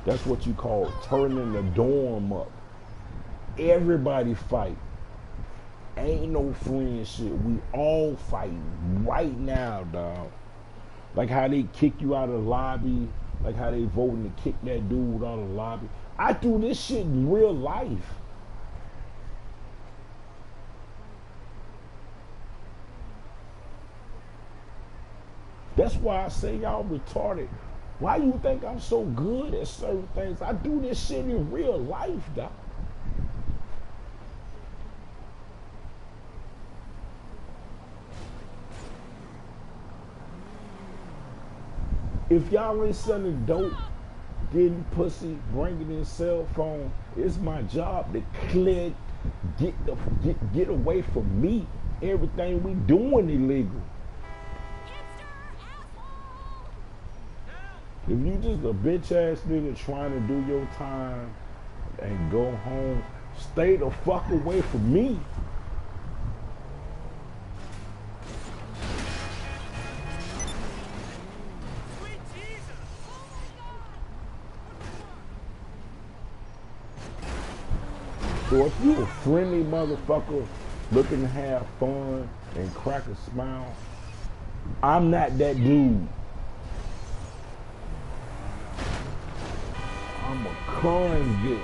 That's what you call turning the dorm up. Everybody fight. Ain't no friend shit. We all fighting right now, dog. Like how they kick you out of the lobby. Like how they voting to kick that dude out of the lobby. I do this shit in real life. That's why I say y'all retarded. Why you think I'm so good at certain things? I do this shit in real life, dog. If y'all ain't selling dope, getting pussy, bringing in cell phone, it's my job to clear, get away from me. Everything we doing illegal. If you just a bitch ass nigga trying to do your time and go home, stay the fuck away from me. So if you a friendly motherfucker looking to have fun and crack a smile, I'm not that dude. I'm a convict.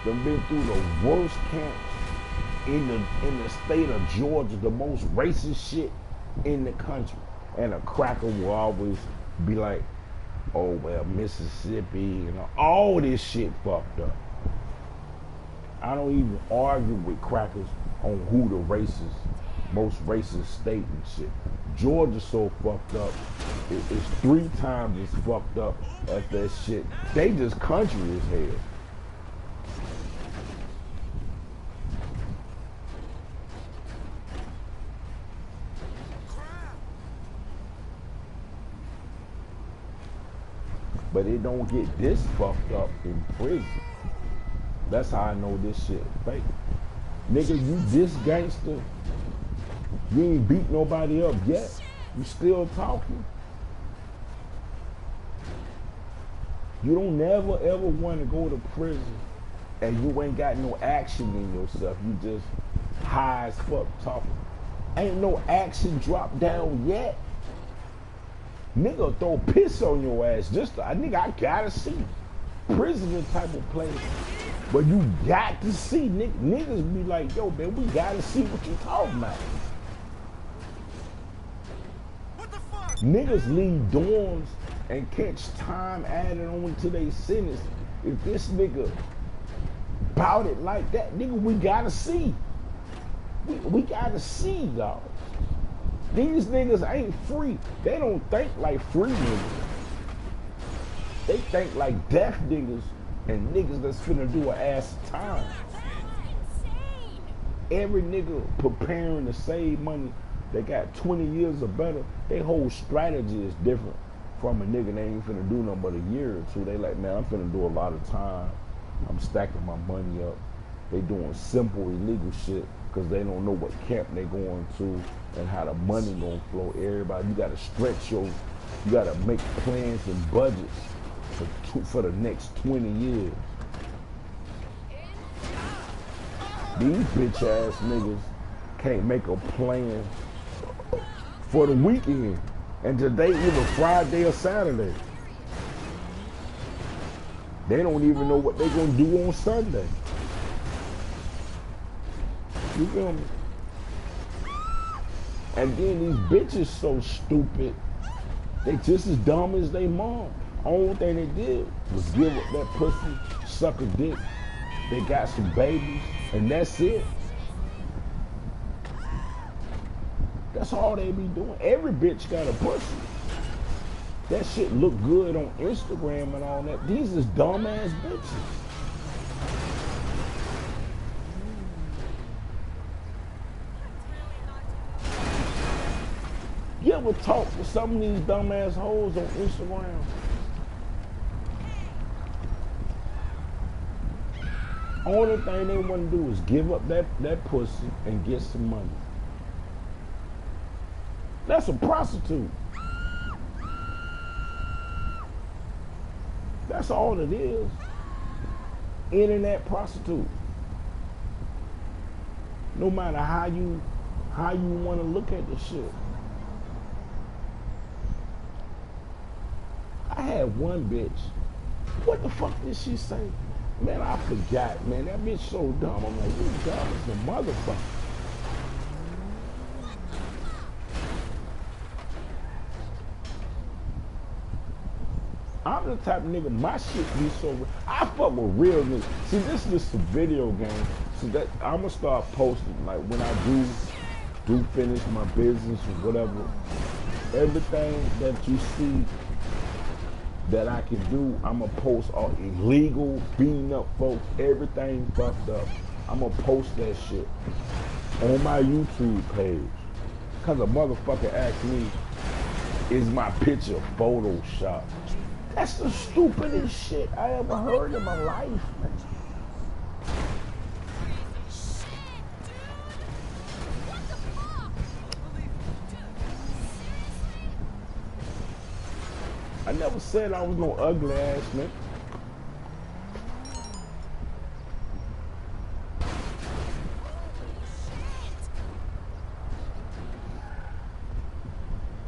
Done been through the worst camps in the state of Georgia, the most racist shit in the country. And a cracker will always be like, oh well, Mississippi, you know, all this shit fucked up. I don't even argue with crackers on who the most racist state and shit. Georgia's so fucked up. It's 3 times as fucked up as that shit. They just country as hell. But it don't get this fucked up in prison. That's how I know this shit fake. Nigga, you this gangster, you ain't beat nobody up yet. You still talking? You don't never ever want to go to prison and you ain't got no action in yourself. You just high as fuck talking. Ain't no action dropped down yet. Nigga throw piss on your ass. Nigga, I gotta see. Prison type of place. But you got to see. Niggas be like, yo, man, we gotta see what you talking about. What the fuck? Niggas leave dorms and catch time added on to their sentence. If this nigga bout it like that, nigga, we gotta see. We gotta see, dog. These niggas ain't free. They don't think like free niggas. They think like deaf niggas and niggas that's finna do an ass of time. Every nigga preparing to save money, they got 20 years or better. Their whole strategy is different from a nigga that ain't finna do nothing but a year or two. They like, man, I'm finna do a lot of time. I'm stacking my money up. They doing simple illegal shit because they don't know what camp they going to and how the money gonna flow. Everybody, you gotta stretch you gotta make plans and budgets for the next 20 years. These bitch ass niggas can't make a plan for the weekend. And today either Friday or Saturday. They don't even know what they gonna do on Sunday. You feel me? And then these bitches so stupid, they just as dumb as they mom. Only thing they did was give up that pussy, suck a dick. They got some babies, and that's it. That's all they be doing. Every bitch got a pussy. That shit look good on Instagram and all that. These is dumbass bitches. You ever talk to some of these dumbass hoes on Instagram? Only thing they want to do is give up that pussy and get some money. That's a prostitute. That's all it is. Internet prostitute. No matter how you want to look at the shit. I had one bitch. What the fuck did she say? Man, I forgot, man. That bitch so dumb. I'm like, you dumb as a motherfucker. I'm the type of nigga, my shit be so real. I fuck with real niggas. See, this is just a video game. So that I'm gonna start posting, like when I do finish my business or whatever. Everything that you see that I can do, I'm gonna post all illegal, beating up folks, everything fucked up. I'm gonna post that shit on my YouTube page. Cause a motherfucker asked me, is my picture Photoshop? That's the stupidest shit I ever heard in my life, man. I never said I was no ugly ass nigga.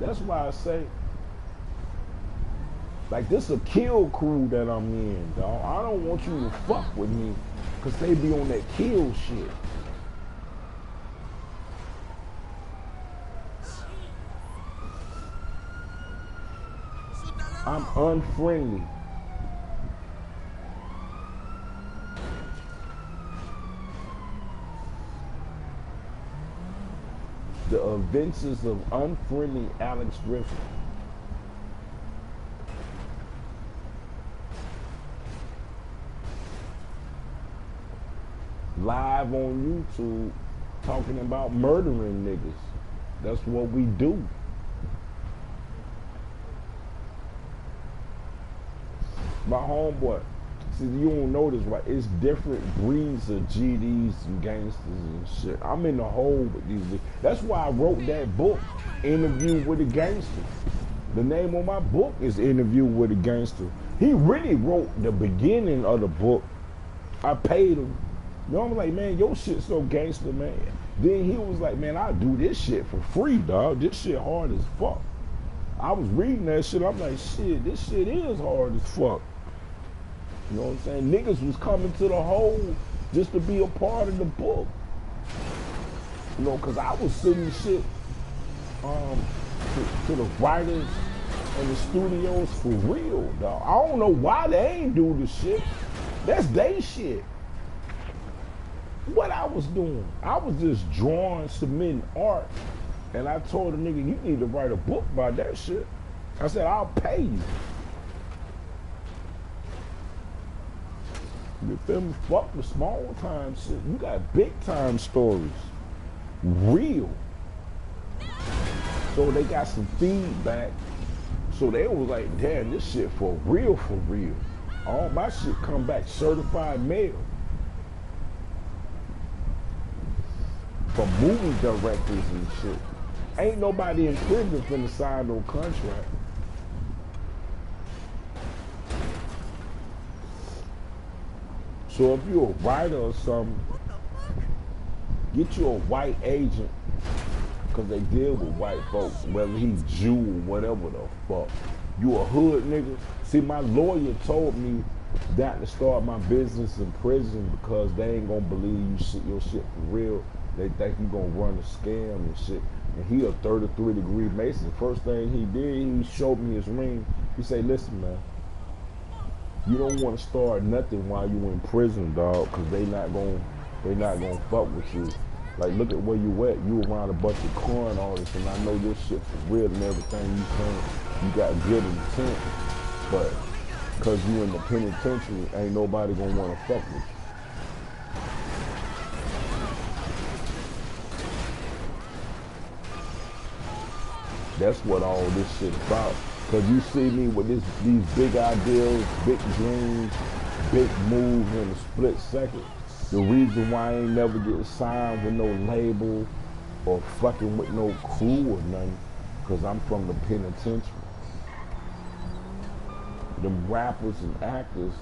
That's why I say, like, this a kill crew that I'm in, dog. I don't want you to fuck with me, cause they be on that kill shit. I'm unfriendly. The Adventures of Unfriendly Alex Griffin. Live on YouTube talking about murdering niggas. That's what we do. My homeboy, see, you don't know this, right? It's different breeds of GDs and gangsters and shit. I'm in the hole with these. That's why I wrote that book, Interview with a Gangster. The name of my book is Interview with a Gangster. He really wrote the beginning of the book. I paid him. You know, I'm like, man, your shit so gangster, man. Then he was like, man, I do this shit for free, dog. This shit hard as fuck. I was reading that shit. I'm like, shit, this shit is hard as fuck. You know what I'm saying? Niggas was coming to the hole just to be a part of the book. You know, because I was sending shit to the writers and the studios for real, dog. I don't know why they ain't do the shit. That's they shit. What I was doing, I was just drawing, submitting art, and I told the nigga, you need to write a book about that shit. I said, I'll pay you. You feel me? Fuck the small time shit. You got big time stories. Real. So they got some feedback. So they was like, damn, this shit for real, for real. All my shit come back certified mail. From movie directors and shit. Ain't nobody in prison finna sign no contract. So if you're a writer or something, get you a white agent, because they deal with white folks, whether he's Jew or whatever the fuck. You a hood nigga? See, my lawyer told me not to start my business in prison because they ain't gonna believe your shit for real. They think you gonna run a scam and shit. And he a 33-degree Mason. First thing he did, he showed me his ring. He say, listen, man, you don't want to start nothing while you in prison, dog, because they not gonna fuck with you. Like, look at where you at. You around a bunch of con artists, and I know your shit for real and everything you saying. You got good intent, but because you in the penitentiary, ain't nobody gonna want to fuck with you. That's what all this shit about. Cause you see me with these big ideas, big dreams, big moves in a split second. The reason why I ain't never get signed with no label or fucking with no crew or nothing, cause I'm from the penitentiary. Them rappers and actors,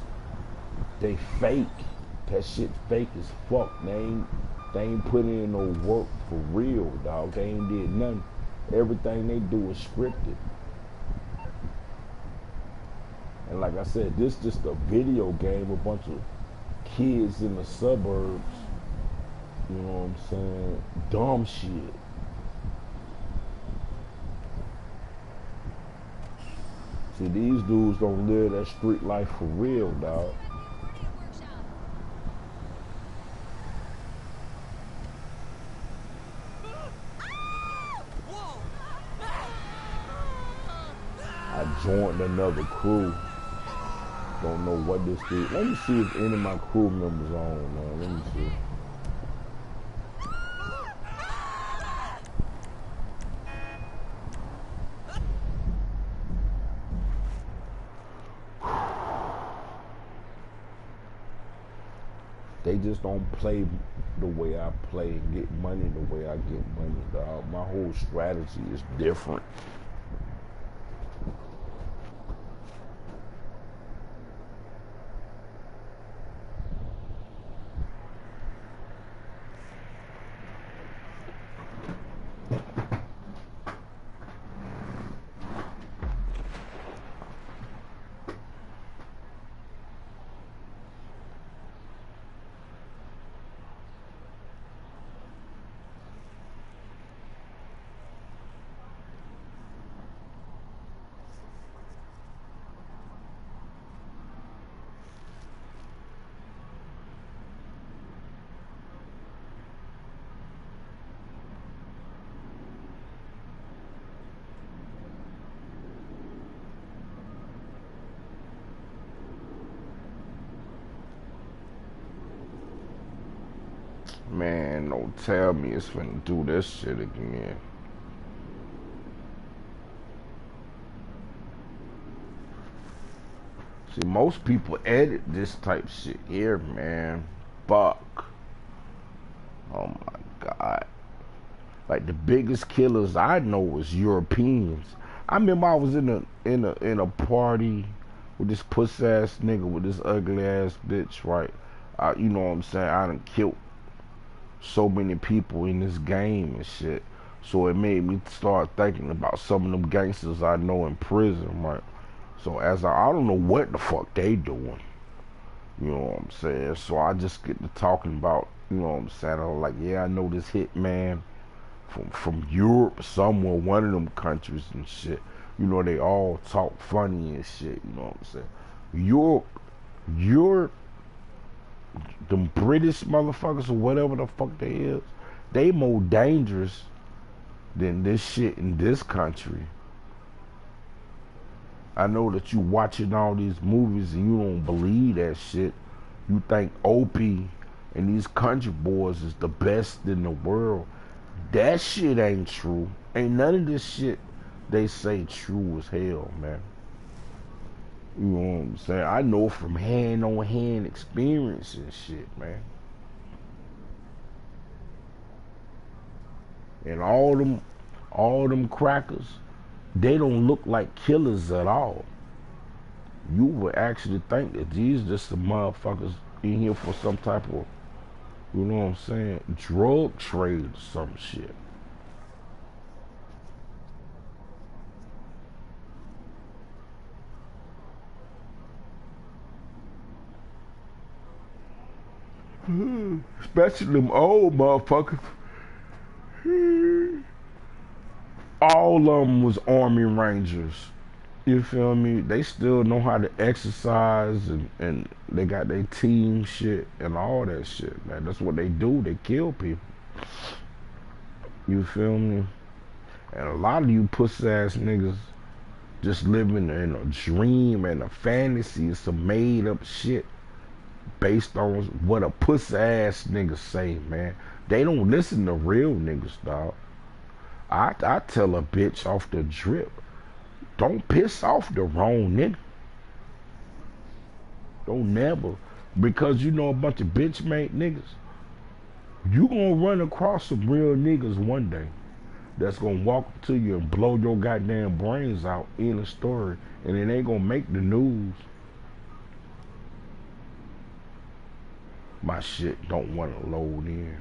they fake. That shit fake as fuck. They ain't put in no work for real, dog. They ain't did nothing. Everything they do is scripted. And like I said, this just a video game, a bunch of kids in the suburbs, you know what I'm saying, dumb shit. See, these dudes don't live that street life for real, dog. I joined another crew. Don't know what this is. Let me see if any of my crew members on, man. Let me see. They just don't play the way I play and get money the way I get money, dog. My whole strategy is different. Man, don't tell me it's finna do this shit again. See, most people edit this type shit here, man. Fuck. Oh my God. Like the biggest killers I know is Europeans. I remember I was in a party with this puss ass nigga with this ugly ass bitch, right? You know what I'm saying? I done killed so many people in this game and shit. So it made me start thinking about some of them gangsters I know in prison, right? So as I don't know what the fuck they doing. You know what I'm saying? So I just get to talking about, you know what I'm saying? I'm like, yeah, I know this hitman from Europe, somewhere, one of them countries and shit. You know, they all talk funny and shit, you know what I'm saying? Europe, them British motherfuckers or whatever the fuck they is, they more dangerous than this shit in this country. I know that you watching all these movies and you don't believe that shit. You think Opie and these country boys is the best in the world. That shit ain't true. Ain't none of this shit they say true as hell, man. You know what I'm saying? I know from hand-on-hand experience and shit, man. And all them crackers, they don't look like killers at all. You would actually think that these just some motherfuckers in here for some type of, you know what I'm saying, drug trade or some shit. Especially them old motherfuckers. All of them was Army Rangers. You feel me? They still know how to exercise and they got their team shit and all that shit, man. That's what they do. They kill people. You feel me? And a lot of you pussy ass niggas just living in a dream and a fantasy, some made up shit based on what a pussy ass nigga say, man. They don't listen to real niggas, dog. I tell a bitch off the drip, don't piss off the wrong nigga. Don't never. Because you know a bunch of bitch made niggas. You gonna run across some real niggas one day that's gonna walk up to you and blow your goddamn brains out in a story, and it ain't gonna make the news. My shit don't wanna load in.